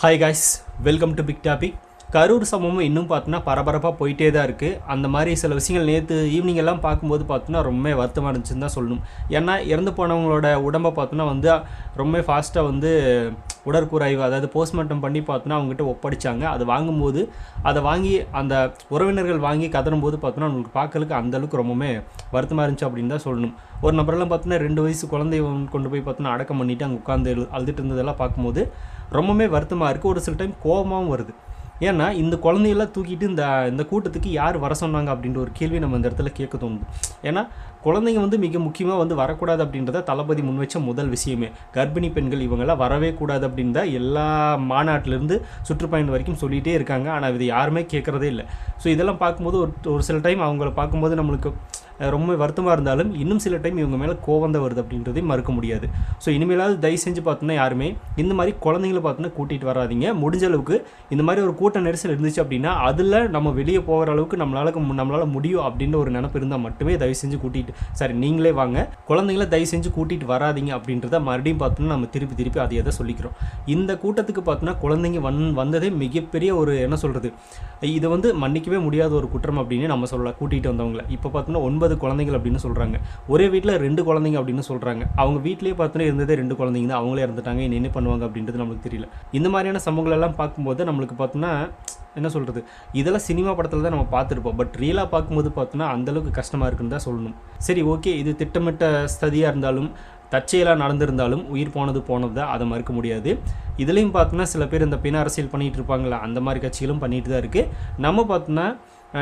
Hi guys, welcome to Big Topic. Karur சம்பவம் இன்னும் பார்த்தோன்னா பரபரப்பாக போயிட்டே தான் இருக்குது. அந்த மாதிரி சில விஷயங்கள் நேற்று ஈவினிங் எல்லாம் பார்க்கும்போது பார்த்தோன்னா ரொம்ப வருத்தமாக இருந்துச்சுன்னு தான் சொல்லணும். ஏன்னா இறந்து போனவங்களோட உடம்பை பார்த்தோன்னா ரொம்ப ஃபாஸ்ட்டாக உடற்கூறாய்வு, அதாவது போஸ்ட்மார்ட்டம் பண்ணி பார்த்தோன்னா அவங்ககிட்ட ஒப்படைச்சாங்க. அது வாங்கும்போது அதை வாங்கி அந்த உறவினர்கள் வாங்கி கதறும்போது பார்த்தோன்னா அவங்களுக்கு பார்க்கறதுக்கு அந்தளவுக்கு ரொம்பவே வருத்தமாக இருந்துச்சு அப்படின்னு தான் சொல்லணும். ஒரு நபரெல்லாம் பார்த்தோன்னா 2 வயசு குழந்தைய கொண்டு போய் பார்த்தோன்னா அடக்கம் பண்ணிவிட்டு அங்கே உட்காந்து அழுதுட்டு இருந்ததெல்லாம் பார்க்கும்போது ரொம்பவே வருத்தமாக இருக்குது. ஒரு சில டைம் கோபமாகவும் வருது. ஏன்னா இந்த குழந்தையெல்லாம் தூக்கிட்டு இந்த கூட்டத்துக்கு யார் வர சொன்னாங்க அப்படின்ற ஒரு கேள்வி நம்ம இந்த இடத்துல கேட்க தோணுது. ஏன்னா குழந்தைங்க மிக முக்கியமாக வரக்கூடாது அப்படின்றத தளபதி முன் வச்ச முதல் விஷயமே. கர்ப்பிணி பெண்கள் இவங்கெல்லாம் வரவே கூடாது அப்படின்ற எல்லா மாநாட்டிலேருந்து சுற்றுப்பயணம் வரைக்கும் சொல்லிகிட்டே இருக்காங்க. ஆனால் இது யாருமே கேட்குறதே இல்லை. ஸோ இதெல்லாம் பார்க்கும்போது ஒரு சில டைம் அவங்கள பார்க்கும்போது நம்மளுக்கு ரொம்ப வருத்தமாக இருந்தாலும் இன்னும் சில டைம் இவங்க மேலே கோவம் தான் வருது அப்படின்றதையும் மறுக்க முடியாது. ஸோ இனிமேலாவது தயவு செஞ்சு பார்த்தோன்னா யாருமே இந்த மாதிரி குழந்தைங்களை பார்த்தோன்னா கூட்டிகிட்டு வராதிங்க. முடிஞ்ச அளவுக்கு இந்த மாதிரி ஒரு கூட்ட நெரிசல் இருந்துச்சு அப்படின்னா அதில் நம்ம வெளியே போகிற அளவுக்கு நம்மளால் முடியும் அப்படின்ற ஒரு நினப்பு இருந்தால் மட்டுமே தயவு செஞ்சு நீங்களே வாங்க, குழந்தைங்கள தயவு செஞ்சு கூட்டிகிட்டு வராதிங்க அப்படின்றத மறுபடியும் பார்த்தோன்னா நம்ம திருப்பி அதை சொல்லிக்கிறோம். இந்த கூட்டத்துக்கு பார்த்தோன்னா குழந்தைங்க வந்ததே மிகப்பெரிய ஒரு இது மன்னிக்கவே முடியாத ஒரு குற்றம் அப்படின்னு நம்ம சொல்லலாம். கூட்டிகிட்டு வந்தவங்களை இப்போ பார்த்தோன்னா 9 குழந்தைகள் அப்படின்னு சொல்கிறாங்க. ஒரே வீட்டில் 2 குழந்தைங்க அப்படின்னு சொல்கிறாங்க. அவங்க வீட்டிலேயே பார்த்தோன்னா இருந்ததே 2 குழந்தைங்க தான். அவங்களே இறந்துட்டாங்க. என்ன பண்ணுவாங்க அப்படின்றது நம்மளுக்கு தெரியல. இந்த மாதிரியான சம்பவங்கள் எல்லாம் பார்க்கும்போது நம்மளுக்கு பார்த்தோன்னா இதெல்லாம் சினிமா படத்தில் தான் நம்ம பார்த்துருப்போம். பட் ரியலாக பார்க்கும்போது பார்த்தோன்னா அந்தளவுக்கு கஷ்டமாக இருக்குன்னு தான் சொல்லணும். சரி, ஓகே, இது திட்டமிட்ட சதியாக இருந்தாலும் தற்செயலாக நடந்திருந்தாலும் உயிர் போனது தான், அதை மறுக்க முடியாது. இதுலேயும் பார்த்தோன்னா சில பேர் இந்த பிண அரசியல் பண்ணிகிட்டு இருப்பாங்களா, அந்த மாதிரி கட்சிகளும் பண்ணிட்டு தான் இருக்குது. நம்ம பார்த்தோன்னா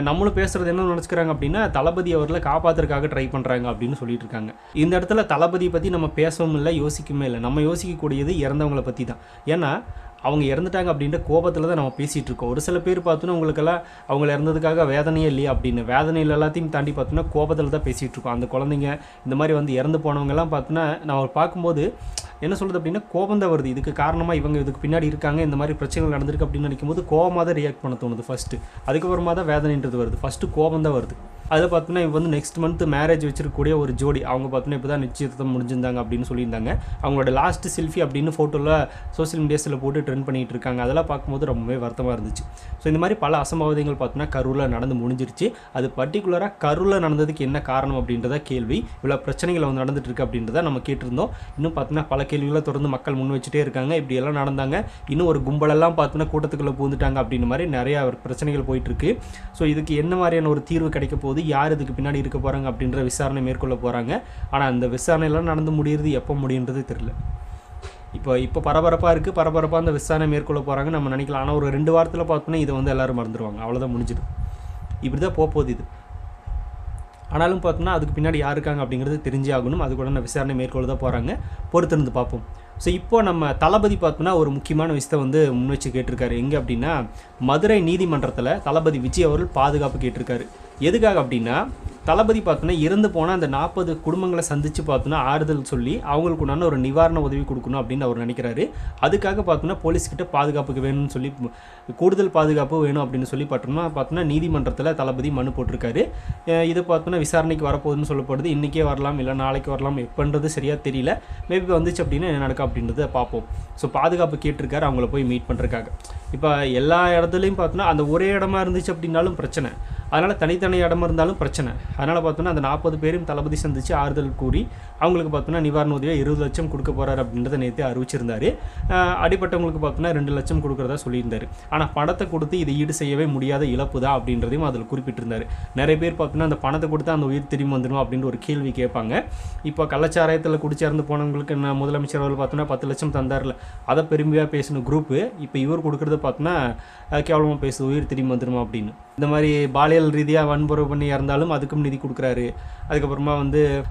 நம்மளும் பேசுகிறது என்ன நினச்சிக்கிறாங்க அப்படின்னா தளபதி அவர்களை காப்பாற்றுறதுக்காக ட்ரை பண்ணுறாங்க அப்படின்னு சொல்லிட்டு இருக்காங்க. இந்த இடத்துல தளபதியை பற்றி நம்ம பேசவும் இல்லை, யோசிக்கவே இல்லை. நம்ம யோசிக்கக்கூடியது இறந்தவங்களை பற்றி தான். ஏன்னா அவங்க இறந்துட்டாங்க அப்படின்ற கோபத்தில் தான் நம்ம பேசிகிட்டு இருக்கோம். ஒரு சில பேர் பார்த்தோன்னா உங்களுக்கெல்லாம் அவங்க இறந்ததுக்காக வேதனையே இல்லையா அப்படின்னு வேதனையில் எல்லாத்தையும் தாண்டி பார்த்தோன்னா கோபத்தில் தான் பேசிகிட்டு இருக்கோம். அந்த குழந்தைங்க இந்த மாதிரி இறந்து போனவங்கெல்லாம் பார்த்தோன்னா நம்ம பார்க்கும்போது என்ன சொல்கிறது அப்படின்னா கோபம் தான் வருது. இதுக்கு காரணமாக இவங்க இதுக்கு பின்னாடி இருக்காங்க, இந்த மாதிரி பிரச்சனைகள் நடந்திருக்கு அப்படின்னு நினைக்கும்போது கோபமாக தான் ரியாக்ட் பண்ண தோணுது ஃபஸ்ட்டு. அதுக்கப்புறமா தான் வேதனைன்றது வருது. ஃபஸ்ட்டு கோபம் தான் வருது. அதில் பார்த்தோன்னா இப்போ நெக்ஸ்ட் மந்த் மேரேஜ் வச்சிருக்கக்கூடிய ஒரு ஜோடி, அவங்க பார்த்தோன்னா இப்போ தான் நிச்சயத்தை முடிஞ்சிருந்தாங்க அப்படின்னு சொல்லியிருந்தாங்க. அவங்களோட லாஸ்ட் செல்ஃபி அப்படின்னு ஃபோட்டோவில் சோஷியல் மீடியாஸில் போட்டு ட்ரெண்ட் பண்ணிகிட்டு இருக்காங்க. அதெல்லாம் பார்க்கும்போது ரொம்பவே வருத்தமாக இருந்துச்சு. ஸோ இந்த மாதிரி பல அசம்பாவிதங்கள் பார்த்தோன்னா கரூரில் நடந்து முடிஞ்சிருச்சு. அது பர்டிகுலராக கரூரில் நடந்ததுக்கு என்ன காரணம் அப்படின்றத கேள்வி. இவ்வளோ பிரச்சனைகள் நடந்துட்டு இருக்கு அப்படின்றத நம்ம கேட்டிருந்தோம். இன்னும் பார்த்தோன்னா பல கேள்விகளை தொடர்ந்து மக்கள் முன் வச்சுட்டே இருக்காங்க. இப்படி எல்லாம் நடந்தாங்க, இன்னும் ஒரு கும்பலெல்லாம் பார்த்தோன்னா கூட்டத்துக்குள்ளே பூந்துட்டாங்க அப்படின்ற மாதிரி நிறையா பிரச்சனைகள் போயிட்டுருக்கு. ஸோ இதுக்கு என்ன மாதிரியான ஒரு தீர்வு கிடைக்க போகுது, யார் இதுக்கு பின்னாடி இருக்க போகிறாங்க அப்படின்ற விசாரணை மேற்கொள்ள போகிறாங்க. ஆனால் அந்த விசாரணையெல்லாம் நடந்து முடியுறது எப்போ முடியுன்றது தெரியல. இப்போ பரபரப்பாக இருக்குது. பரபரப்பாக அந்த விசாரணை மேற்கொள்ள போகிறாங்க நம்ம நினைக்கலாம். ஆனால் ஒரு 2 வாரத்தில் பார்த்தோன்னா இதை எல்லோரும் மறந்துடுவாங்க. அவ்வளோதான், முடிஞ்சிடும். இப்படி தான் போகுது இது. ஆனாலும் பார்த்தோன்னா அதுக்கு பின்னாடி யார் இருக்காங்க அப்படிங்கிறது தெரிஞ்சே ஆகணும். அது கூட நான் விசாரணை மேற்கொள்ள தான் போகிறாங்க. பொறுத்திருந்து பார்ப்போம். ஸோ இப்போ நம்ம தளபதி பார்த்தோன்னா ஒரு முக்கியமான விஷயத்தை முன் வச்சு கேட்டிருக்காரு. எங்கே அப்படின்னா மதுரை நீதிமன்றத்தில் தளபதி விஜய் அவர்கள் பாதுகாப்பு கேட்டிருக்காரு. எதுக்காக அப்படின்னா தளபதி பார்த்தோன்னா இறந்து போனால் அந்த 40 குடும்பங்களை சந்தித்து பார்த்தோன்னா ஆறுதல் சொல்லி அவங்களுக்கு உண்டான ஒரு நிவாரண உதவி கொடுக்கணும் அப்படின்னு அவர் நினைக்கிறாரு. அதுக்காக பார்த்தோன்னா போலீஸ்கிட்ட பாதுகாப்புக்கு வேணும்னு சொல்லி கூடுதல் பாதுகாப்பு வேணும் அப்படின்னு சொல்லி பார்த்தோன்னா நீதிமன்றத்தில் தளபதி மனு போட்டிருக்காரு. இதை பார்த்தோன்னா விசாரணைக்கு வரப்போகுதுன்னு சொல்லப்படுது. இன்றைக்கே வரலாம், இல்லை நாளைக்கு வரலாம், எப்போன்றது சரியாக தெரியல. மேபி வந்துச்சு அப்படின்னா என்ன நடக்கும் அப்படின்றத பார்ப்போம். ஸோ பாதுகாப்பு கேட்டிருக்காரு அவங்கள போய் மீட் பண்ணுறதுக்காக. இப்போ எல்லா இடத்துலையும் பார்த்தோன்னா அந்த ஒரே இடமா இருந்துச்சு அப்படின்னாலும் பிரச்சனை, அதனால் தனித்தனி இடமா இருந்தாலும் பிரச்சனை. அதனால் பார்த்தோன்னா அந்த 40 பேரையும் தளபதி சந்தித்து ஆறுதல் கூறி அவங்களுக்கு பார்த்தோன்னா நிவாரண உதவியாக 20 லட்சம் கொடுக்க போகிறார் அப்படின்றத நேற்று அறிவிச்சிருந்தார். அடிப்பட்டவங்களுக்கு பார்த்தோன்னா 2 லட்சம் கொடுக்குறதா சொல்லியிருந்தார். ஆனால் பணத்தை கொடுத்து இதை ஈடு செய்யவே முடியாத இழப்பு தான் அப்படின்றதையும் அதில் குறிப்பிட்டிருந்தார். நிறைய பேர் பார்த்தோன்னா அந்த பணத்தை கொடுத்து அந்த உயிர் திரும்பி வந்துடும் அப்படின்ற ஒரு கேள்வி கேட்பாங்க. இப்போ கள்ளச்சாராயத்தில் குடிச்சிறந்து போனவங்களுக்கு முதலமைச்சர் அவர்கள் பார்த்தோன்னா 10 லட்சம் தந்தார்ல, அதை பெருமையாக பேசின குரூப்பு இப்போ இவர் கொடுக்குறத பார்த்தோன்னா கேவலமாக பேசுது, உயிர் திரும்பி வந்துடுமா அப்படின்னு. இந்த மாதிரி பாலியல் ரீதியாக வன்புறவு பண்ணி இறந்தாலும் அதுக்கும் நிதி கொடுக்குறாரு. அதுக்கப்புறமா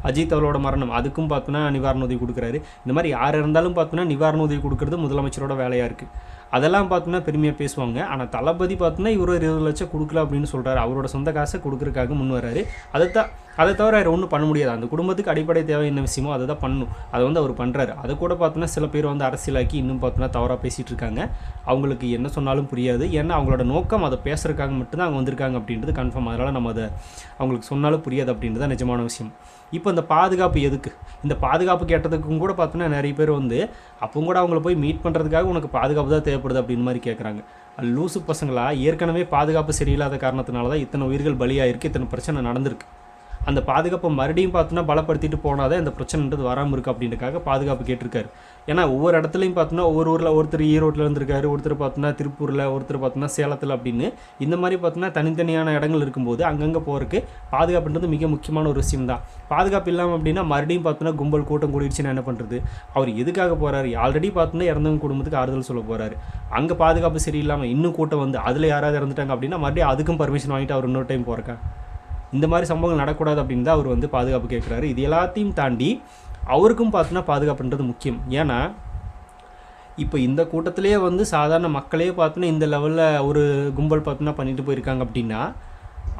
அஜித் அவரோட மரணம், அதுக்கும் பார்த்தோன்னா நிவாரண உதவி கொடுக்குறாரு. இந்த மாதிரி யார் இருந்தாலும் பார்த்தோன்னா நிவாரண உதவி கொடுக்குறது முதலமைச்சரோட வேலையாக இருக்குது. அதெல்லாம் பார்த்தோன்னா பெருமையாக பேசுவாங்க. ஆனால் தளபதி பார்த்தோன்னா இவர் 20 லட்சம் கொடுக்கல அப்படின்னு சொல்கிறாரு. அவரோட சொந்த காசை கொடுக்குறதுக்காக முன் வர்றாரு. அதை தவிர வேறு ஒன்றும் பண்ண முடியாது. அந்த குடும்பத்துக்கு அடிப்படை தேவை என்ன விஷயமோ அதை தான் பண்ணணும். அதை அவர் பண்ணுறாரு. அதை கூட பார்த்தோன்னா சில பேர் அரசியலாக்கி இன்னும் பார்த்தோன்னா தவறாக பேசிகிட்டு இருக்காங்க. அவங்களுக்கு என்ன சொன்னாலும் புரியாது. ஏன்னா அவங்களோட நோக்கம் அதை பேசுறதுக்காக மட்டும்தான் அவங்க வந்திருக்காங்க அப்படின்றது கன்ஃபார்ம். அதனால் நம்ம அதை அவங்களுக்கு சொன்னாலும் புரியாது அப்படின்றது நிஜமான விஷயம். இப்போ இந்த பாதுகாப்பு எதுக்கு? இந்த பாதுகாப்பு கேட்டதுக்கும் கூட பார்த்தோன்னா நிறைய பேர் அப்பவும் கூட அவங்கள போய் மீட் பண்ணுறதுக்காக உனக்கு பாதுகாப்பு தான் தேவைப்படுது தேவைப்படுது அப்படின்னு மாதிரி கேட்குறாங்க. லூசு பசங்களா, ஏற்கனவே பாதுகாப்பு சரியில்லாத காரணத்தினால தான் இத்தனை உயிர்கள் பலியாயிருக்கு, இத்தனை பிரச்சனை நடந்திருக்கு. அந்த பாதுகாப்பை மறுபடியும் பார்த்தோன்னா பலப்படுத்திட்டு போனாதான் இந்த பிரச்சனைன்றது வராமல் இருக்குது அப்படின்றக்காக பாதுகாப்பு கேட்டிருக்காரு. ஏன்னா ஒவ்வொரு இடத்துலையும் பார்த்தோன்னா ஒவ்வொரு ஊரில் ஒருத்தர் ஈரோட்டில் இருந்திருக்காரு, ஒருத்தர் பார்த்தோன்னா திருப்பூரில், ஒருத்தர் பார்த்தோன்னா சேலத்தில் அப்படின்னு இந்த மாதிரி பார்த்தோன்னா தனித்தனியான இடங்கள் இருக்கும்போது அங்கங்கே போகிறதுக்கு பாதுகாப்புன்றது மிக முக்கியமான ஒரு விஷயம் தான். பாதுகாப்பு இல்லாமல் அப்படின்னா மறுபடியும் பார்த்தோன்னா கும்பல் கூட்டம் கூடிடுச்சுன்னா என்ன பண்ணுறது? அவர் எதுக்காக போகிறாரு? ஆல்ரெடி பார்த்தோன்னா இறந்தவங்க குடும்பத்துக்கு ஆறுதல் சொல்ல போகிறாரு. அங்கே பாதுகாப்பு சரியில்லாமல் இன்னும் கூட்டம் வந்து அதில் யாராவது இறந்துட்டாங்க அப்படின்னா மறுபடியும் அதுக்கும் பர்மிஷன் வாங்கிட்டு அவர் இன்னொரு டைம் போகிறக்கா? இந்த மாதிரி சம்பவங்கள் நடக்கூடாது அப்படின்னு தான் அவர் வந்து பாதுகாப்பு கேட்குறாரு. இது எல்லாத்தையும் தாண்டி அவருக்கும் பார்த்தோன்னா பாதுகாப்புன்றது முக்கியம். ஏன்னா இப்போ இந்த கூட்டத்திலேயே வந்து சாதாரண மக்களே பார்த்தோன்னா இந்த லெவலில் ஒரு கும்பல் பார்த்தோன்னா பண்ணிட்டு போயிருக்காங்க அப்படின்னா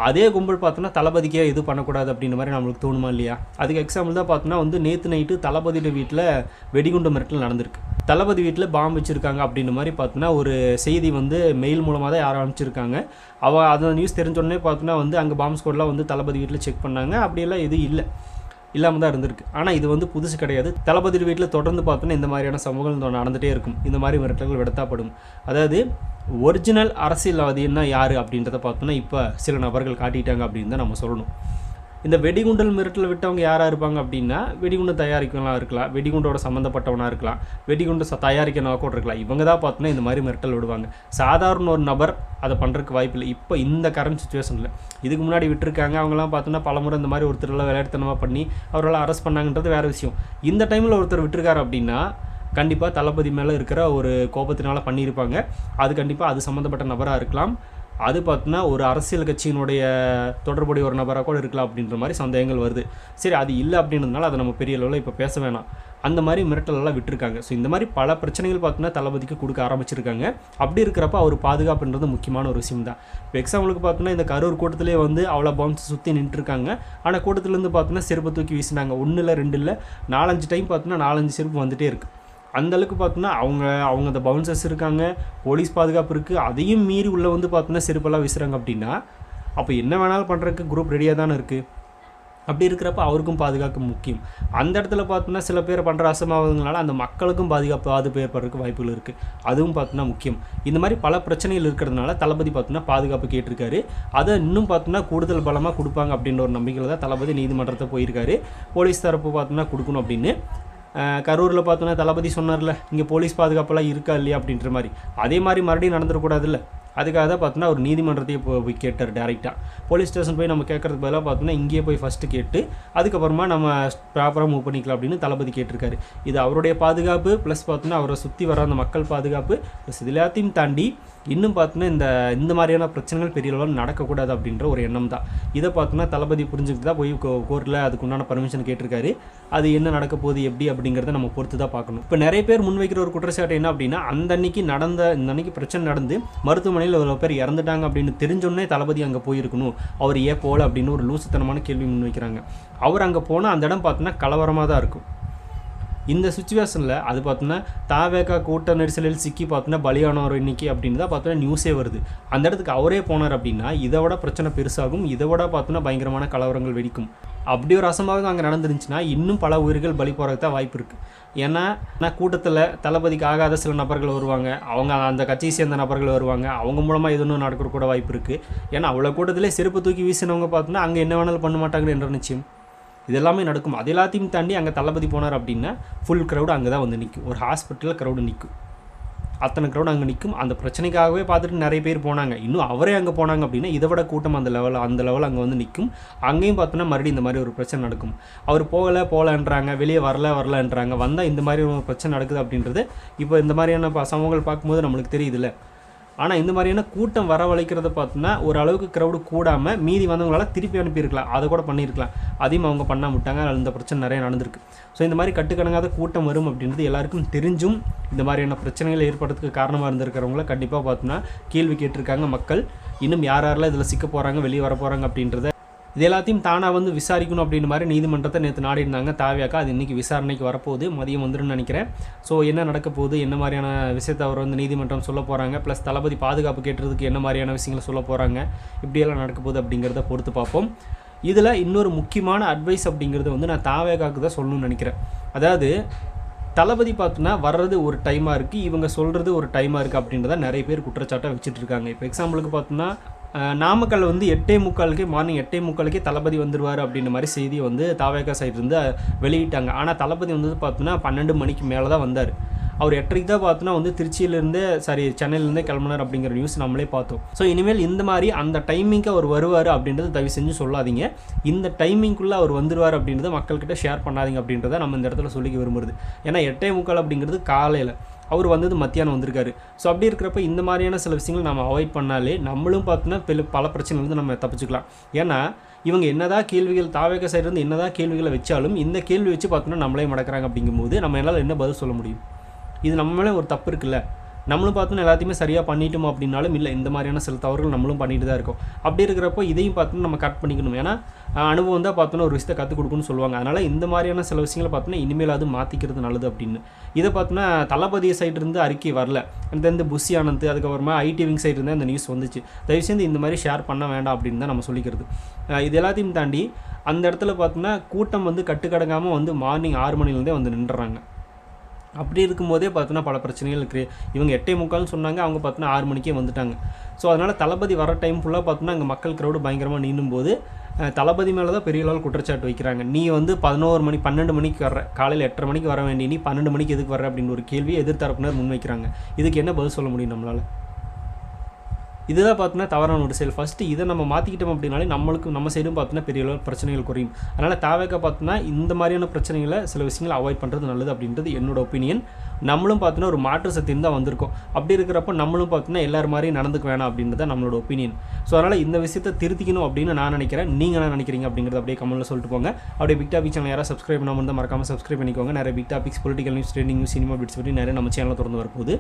அதே கும்பல் பார்த்தோன்னா தளபதிக்கே இது பண்ணக்கூடாது அப்படின்ற மாதிரி நம்மளுக்கு தோணுமா இல்லையா? அதுக்கு எக்ஸாம்பிள் தான் பார்த்தோன்னா வந்து நேற்று நைட்டு தளபதியோட வீட்டில் வெடிகுண்டு மிரட்டல் நடந்திருக்கு. தளபதி வீட்டில் பாம்பு வச்சுருக்காங்க அப்படின்ற மாதிரி பார்த்தோன்னா ஒரு செய்தி வந்து மெயில் மூலமாக தான் யாரும் அனுப்பிச்சிருக்காங்க. அந்த நியூஸ் தெரிஞ்சோடனே பார்த்தோன்னா வந்து அங்கே பாம்பு ஸ்குவாட்லாம் வந்து தளபதி வீட்டில் செக் பண்ணாங்க. அப்படியெல்லாம் எதுவும் இல்லாமல் தான் இருந்திருக்கு. ஆனால் இது வந்து புதுசு கிடையாது. தளபதி வீட்டில் தொடர்ந்து பார்த்தோன்னா இந்த மாதிரியான சம்பவங்கள் நடந்துகிட்டே இருக்கும். இந்த மாதிரி மிரட்டல்கள் விடத்தாப்படும். அதாவது ஒரிஜினல் அரசியல்வாதின்னா யார் அப்படின்றத பார்த்தோன்னா இப்போ சில நபர்கள் காட்டிட்டாங்க அப்படின்னு தான் நம்ம சொல்லணும். இந்த வெடிகுண்டல் மிரட்டல் விட்டவங்க யாராக இருப்பாங்க அப்படின்னா வெடிகுண்டு தயாரிக்கலாம் இருக்கலாம், வெடிகுண்டோட சம்மந்தப்பட்டவனாக இருக்கலாம், வெடிகுண்டு தயாரிக்கணும் கூட இருக்கலாம். இவங்க தான் பார்த்தோன்னா இந்த மாதிரி மிரட்டல் விடுவாங்க. சாதாரண ஒரு நபர் அதை பண்ணுறதுக்கு வாய்ப்பு இல்லை இப்போ இந்த கரண்ட் சுச்சுவேஷனில். இதுக்கு முன்னாடி விட்டுருக்காங்க, அவங்களாம் பார்த்தோன்னா பலமுறை இந்த மாதிரி ஒருத்தரெல்லாம் விளையாட்டுத்தனமாக பண்ணி அவரெல்லாம் அரெஸ்ட் பண்ணாங்கன்றது வேறு விஷயம். இந்த டைமில் ஒருத்தர் விட்டுருக்காரு அப்படின்னா கண்டிப்பாக தளபதி மேலே இருக்கிற ஒரு கோபத்தினால பண்ணியிருப்பாங்க. அது கண்டிப்பாக அது சம்மந்தப்பட்ட நபராக இருக்கலாம். அது பார்த்தோன்னா ஒரு அரசியல் கட்சியினுடைய தொடர்புடைய ஒரு நபராக கூட இருக்கலாம் அப்படின்ற மாதிரி சந்தேகங்கள் வருது. சரி, அது இல்லை அப்படின்றதுனால அதை நம்ம பெரிய அளவில் இப்போ பேச வேணாம். அந்த மாதிரி மிரட்டலெல்லாம் விட்டுருக்காங்க. ஸோ இந்த மாதிரி பல பிரச்சனைகள் பார்த்தோன்னா தளபதிக்கு கொடுக்க ஆரம்பிச்சிருக்காங்க. அப்படி இருக்கிறப்ப அவர் பாதுகாப்புன்றது முக்கியமான ஒரு விஷயம் தான். இப்போ எக்ஸாம்பிளுக்கு பார்த்தோன்னா இந்த கரூர் கூட்டத்திலே வந்து அவ்வளோ பவுன்ஸ் சுற்றி நின்றுருக்காங்க. ஆனால் கூட்டத்திலேருந்து பார்த்தோன்னா செருப்பு தூக்கி வீசினாங்க. 1 இல்லை 2 இல்லை 4-5 டைம் பார்த்தோன்னா 4-5 செருப்பு வந்துகிட்டே இருக்குது. அந்தளவுக்கு பார்த்தோன்னா அவங்க அந்த பவுன்சர்ஸ் இருக்காங்க, போலீஸ் பாதுகாப்பு இருக்குது. அதையும் மீறி உள்ளே வந்து பார்த்தோன்னா செருப்பெல்லாம் வீசுகிறாங்க அப்படின்னா அப்போ என்ன வேணாலும் பண்ணுறதுக்கு குரூப் ரெடியாக தானே இருக்குது. அப்படி இருக்கிறப்ப அவருக்கும் பாதுகாப்பு முக்கியம். அந்த இடத்துல பார்த்தோன்னா சில பேர் பண்ணுற அசம்பாவிதங்களால அந்த மக்களுக்கும் பாதுகாப்பு ஏற்படுறதுக்கு வாய்ப்புகள் இருக்குது. அதுவும் பார்த்தோன்னா முக்கியம். இந்த மாதிரி பல பிரச்சனைகள் இருக்கிறதுனால தளபதி பார்த்தோன்னா பாதுகாப்பு கேட்டிருக்காரு. அதை இன்னும் பார்த்தோன்னா கூடுதல் பலமாக கொடுப்பாங்க அப்படின்ற ஒரு நம்பிக்கையில் தான் தளபதி நீதிமன்றத்தை போயிருக்காரு. போலீஸ் தரப்பு பார்த்தோன்னா கொடுக்கணும் அப்படின்னு. கரூரில் பார்த்தோன்னா தளபதி சொன்னார்ல, இங்கே போலீஸ் பாதுகாப்பெல்லாம் இருக்கா இல்லையா அப்படின்ற மாதிரி. அதே மாதிரி மறுபடியும் நடந்துடக்கூடாதுல்ல. அதுக்காக தான் பார்த்தோன்னா ஒரு நீதிமன்றத்தையே போய் கேட்டார் டேரெக்டாக. போலீஸ் ஸ்டேஷன் போய் நம்ம கேட்குறதுக்கு பதிலாக பார்த்தோன்னா இங்கேயே போய் ஃபஸ்ட்டு கேட்டு அதுக்கப்புறமா நம்ம ப்ராப்பராக மூவ் பண்ணிக்கலாம் அப்படின்னு தளபதி கேட்டிருக்காரு. இது அவருடைய பாதுகாப்பு ப்ளஸ் பார்த்தோன்னா அவரை சுற்றி வர அந்த மக்கள் பாதுகாப்பு ப்ளஸ் இது எல்லாத்தையும் தாண்டி இன்னும் பார்த்தோன்னா இந்த மாதிரியான பிரச்சனைகள் பெரிய அளவில் நடக்கக்கூடாது அப்படின்ற ஒரு எண்ணம் தான். இதை பார்த்தோன்னா தளபதி புரிஞ்சுக்கிட்டு தான் போய் கோர்ட்டில் அதுக்குண்டான பர்மிஷன் கேட்டிருக்காரு. அது என்ன நடக்க போகுது எப்படி அப்படிங்கிறத நம்ம பொறுத்து தான் பார்க்கணும். இப்போ நிறைய பேர் முன்வைக்கிற ஒரு குற்றச்சாட்டு என்ன அப்படின்னா இந்த அன்னைக்கு பிரச்சனை நடந்து மருத்துவமனையில் ஒரு பேர் இறந்துட்டாங்க அப்படின்னு தெரிஞ்சோன்னே தளபதி அங்கே போயிருக்கணும், அவர் ஏன் போகல அப்படின்னு ஒரு லூசுத்தனமான கேள்வி முன்வைக்கிறாங்க. அவர் அங்கே போனால் அந்த இடம் பார்த்தோன்னா கலவரமாக தான் இருக்கும். இந்த சுச்சுவேஷனில் அது பார்த்தோன்னா தாவேகா கூட்ட நெரிசலில் சிக்கி பார்த்தோன்னா பலியானவர் இன்னைக்கு அப்படின்னு தான் பார்த்தோன்னா நியூஸே வருது. அந்த இடத்துக்கு அவரே போனார் அப்படின்னா இதை விட பிரச்சனை பெருசாகும், இதை விட பார்த்தோன்னா பயங்கரமான கலவரங்கள் வெடிக்கும். அப்படி ஒரு அசம்பாவிதம் அங்கே நடந்துருந்துச்சுன்னா இன்னும் பல உயிர்கள் பலி போகிறதுக்கு தான் வாய்ப்பு இருக்குது. ஏன்னா கூட்டத்தில் தளபதிக்கு ஆகாத சில நபர்கள் வருவாங்க, அவங்க அந்த கட்சியை சேர்ந்த நபர்கள் வருவாங்க, அவங்க மூலமாக எதுவும் நடக்கிற கூட வாய்ப்பு இருக்குது. ஏன்னா அவ்வளோ கூட்டத்திலே செருப்பு தூக்கி வீசினவங்க பார்த்தோன்னா அங்கே என்ன வேணாலும் பண்ண மாட்டாங்க என்ற நிச்சயம் இது எல்லாமே நடக்கும். அது எல்லாத்தையும் தாண்டி அங்கே தளபதி போனார் அப்படின்னா ஃபுல் க்ரௌடு அங்கே தான் வந்து நிற்கும். ஒரு ஹாஸ்பிட்டலில் க்ரௌடு நிற்கும், அத்தனை க்ரௌடு அங்கே நிற்கும். அந்த பிரச்சனைக்காகவே பார்த்துட்டு நிறைய பேர் போனாங்க. இன்னும் அவரே அங்கே போனாங்க அப்படின்னா இதை விட கூட்டம் அந்த லெவல் அங்கே வந்து நிற்கும். அங்கேயும் பார்த்தோன்னா மறுபடியும் இந்த மாதிரி ஒரு பிரச்சனை நடக்கும். அவர் போகலன்றாங்க, வெளியே வரலன்றாங்க, வந்தால் இந்த மாதிரி ஒரு பிரச்சனை நடக்குது அப்படின்றது இப்போ இந்த மாதிரியான சமூகங்கள் பார்க்கும்போது நம்மளுக்கு தெரியுதுல்ல. ஆனால் இந்த மாதிரியான கூட்டம் வரவழைக்கிறத பார்த்தோன்னா ஓரளவுக்கு க்ரௌடு கூடாமல் மீதி வந்தவங்களால திருப்பி அனுப்பியிருக்கலாம், அதை கூட பண்ணியிருக்கலாம். அதையும் அவங்க பண்ண விட்டாங்க. இந்த பிரச்சனை நிறைய நடந்திருக்கு. ஸோ இந்த மாதிரி கட்டுக்கணங்காத கூட்டம் வரும் அப்படின்றது எல்லாருக்கும் தெரிஞ்சும் இந்த மாதிரியான பிரச்சனைகள் ஏற்படுறதுக்கு காரணமாக இருந்திருக்கிறவங்கள கண்டிப்பாக பார்த்தோன்னா கேள்வி கேட்டிருக்காங்க மக்கள். இன்னும் யாரெல்லாம் இதில் சிக்க போகிறாங்க, வெளியே வர போகிறாங்க அப்படின்றத இது எல்லாத்தையும் தானாக வந்து விசாரிக்கணும் அப்படின்ற மாதிரி நீதிமன்றத்தை நேற்று நாடி இருந்தாங்க தாவியாக்கா. அது இன்றைக்கி விசாரணைக்கு வரப்போகுது, மதியம் வந்துடும்னு நினைக்கிறேன். ஸோ என்ன நடக்க போகுது, என்ன மாதிரியான விஷயத்தை அவர் வந்து நீதிமன்றம் சொல்ல போகிறாங்க, ப்ளஸ் தளபதி பாதுகாப்பு கேட்டுறதுக்கு என்ன மாதிரியான விஷயங்களை சொல்ல போகிறாங்க, இப்படியெல்லாம் நடக்க போகுது அப்படிங்கிறத பொறுத்து பார்ப்போம். இதில் இன்னொரு முக்கியமான அட்வைஸ் அப்படிங்கிறது வந்து நான் தாவேகாவுக்கு தான் சொல்லணும்னு நினைக்கிறேன். அதாவது தளபதி பார்த்தோன்னா வர்றது ஒரு டைமாக இருக்குது, இவங்க சொல்கிறது ஒரு டைமாக இருக்குது அப்படின்றத நிறைய பேர் குற்றச்சாட்டாக வச்சுட்டு இருக்காங்க. இப்போ எக்ஸாம்பிளுக்கு பார்த்தோன்னா நாமக்கல் வந்து 8:45 மார்னிங் 8:45 தளபதி வந்துடுவார் அப்படின்ற மாதிரி செய்தி வந்து தாவேகா சைடு இருந்து வெளியிட்டாங்க. ஆனால் தளபதி வந்து பார்த்தோன்னா 12 மணிக்கு மேலே தான் வந்தார். அவர் 8:30 தான் பார்த்தோன்னா வந்து திருச்சியிலேருந்தே சென்னையிலேருந்தே கிளம்புனார் அப்படிங்கிற நியூஸ் நம்மளே பார்த்தோம். ஸோ இனிமேல் இந்த மாதிரி அந்த டைமிங்க்கு அவர் வருவார் அப்படின்றத தயவு செஞ்சு சொல்லாதீங்க. இந்த டைமிங்குள்ளே அவர் வந்துடுவார் அப்படின்றத மக்கள்கிட்ட ஷேர் பண்ணாதீங்க அப்படின்றத நம்ம இந்த இடத்துல சொல்லிக்க விரும்புறது. ஏன்னா 8:45 அப்படிங்கிறது காலையில், அவர் வந்தது மத்தியானம் வந்திருக்காரு. ஸோ அப்படி இருக்கிறப்ப இந்த மாதிரியான சில விஷயங்கள் நம்ம அவாய்ட் பண்ணாலே நம்மளும் பார்த்தோன்னா பல பிரச்சனைலேருந்து நம்ம தப்பிச்சுக்கலாம். ஏன்னா இவங்க என்னதான் கேள்விகள் தாவேகா சைடுலேருந்து என்னதான் கேள்விகளை வச்சாலும் இந்த கேள்வி வச்சு பார்த்தோன்னா நம்மளே மடக்கிறாங்க. அப்படிங்கும்போது நம்ம என்னால் என்ன பதில் சொல்ல முடியும்? இது நம்ம மேலே ஒரு தப்பு இருக்குல்ல. நம்மளும் பார்த்தோன்னா எல்லாத்தையுமே சரியாக பண்ணிட்டோம் அப்படின்னாலும் இல்லை, இந்த மாதிரியான சில தவறுகள் நம்மளும் பண்ணிட்டு தான் இருக்கோம். அப்படி இருக்கிறப்போ இதையும் பார்த்தோன்னா நம்ம கரெக்ட் பண்ணிக்கணும். ஏன்னா அனுபவம் தான் பார்த்தோன்னா ஒரு விஷயத்தை கற்றுக் கொடுக்குன்னு சொல்லுவாங்க. அதனால் இந்த மாதிரியான சில விஷயங்களை பார்த்தோன்னா இனிமேல் அது மாற்றிக்கிறது நல்லது அப்படின்னு. இதை பார்த்தோன்னா தளபதி சைடு இருந்து அறிக்கை வரல, இந்த புஷி ஆனந்த் அதுக்கப்புறமா ஐடி விங் சைடு இருந்தால் இந்த நியூஸ் வந்துச்சு. தயவுசெய்து இந்த மாதிரி ஷேர் பண்ண வேண்டாம் அப்படின்னு தான் நம்ம சொல்லிக்கிறது. இது எல்லாத்தையும் தாண்டி அந்த இடத்துல பார்த்தோன்னா கூட்டம் வந்து கட்டுக்கடங்காமல் வந்து மார்னிங் 6 மணிலேருந்தே வந்து நின்றுறாங்க. அப்படி இருக்கும்போதே பார்த்தோன்னா பல பிரச்சனைகள் இருக்குது. இவங்க 8:45 சொன்னாங்க, அவங்க பார்த்தோன்னா 6 மணிக்கே வந்துட்டாங்க. ஸோ அதனால் தளபதி வர டைம் ஃபுல்லாக பார்த்தோன்னா அங்கே மக்கள் க்ரௌடு பயங்கரமாக நீண்டும் போது தளபதி மேலே தான் பெரிய அளவில் குற்றச்சாட்டு வைக்கிறாங்க. நீ வந்து 11 மணி 12 மணிக்கு வர்ற, காலையில் 8:30 மணிக்கு வர வேண்டிய நீ 12 மணிக்கு எதுக்கு வர்ற அப்படின்னு ஒரு கேள்வியை எதிர்த்தரப்பினர் முன்வைக்கிறாங்க. இதுக்கு என்ன பதில் சொல்ல முடியும் நம்மளால்? இதுதான் பார்த்தோன்னா தவறான ஒரு செயல். ஃபஸ்ட்டு இதை நம்ம மாற்றிக்கிட்டோம் அப்படின்னாலே நம்ம சைடும் பார்த்தோன்னா பெரிய அளவு பிரச்சனைகள் குறையும். அதனால் தாவேகா பார்த்தோன்னா இந்த மாதிரியான பிரச்சனைகளை சில விஷயங்களை அவாய்ட் பண்ணுறது நல்லது அப்படின்றது என்னோட ஒப்பீனியன். நம்மளும் பார்த்தோன்னா ஒரு மாற்று சக்தின்னு தான் வந்திருக்கோம். அப்படி இருக்கிறப்போ நம்மளும் பார்த்தோன்னா எல்லாரும் மாதிரியும் நடந்துக்க வேணாம் அப்படின்றது நம்மளோட ஒப்பீனியன். ஸோ அதனால் இந்த விஷயத்தை திருத்திக்கணும் அப்படின்னு நான் நினைக்கிறேன். நீங்கள் என்ன நினைக்கிறீங்க அப்படிங்கிறத அப்படியே கமெண்ட்டில் சொல்லிட்டு போங்க. அப்படியே பிக் டாபிக் சேனல் யாராவது சப்ஸ்கிரைப் பண்ணாமல் இருந்தால் மறக்காமல் சப்ஸ்கிரைப் பண்ணிக்கோங்க. நிறைய big topics, political news, trending news, cinema bits பற்றி நிறைய நம்ம சேனலில் திறந்து வரப்போகுது.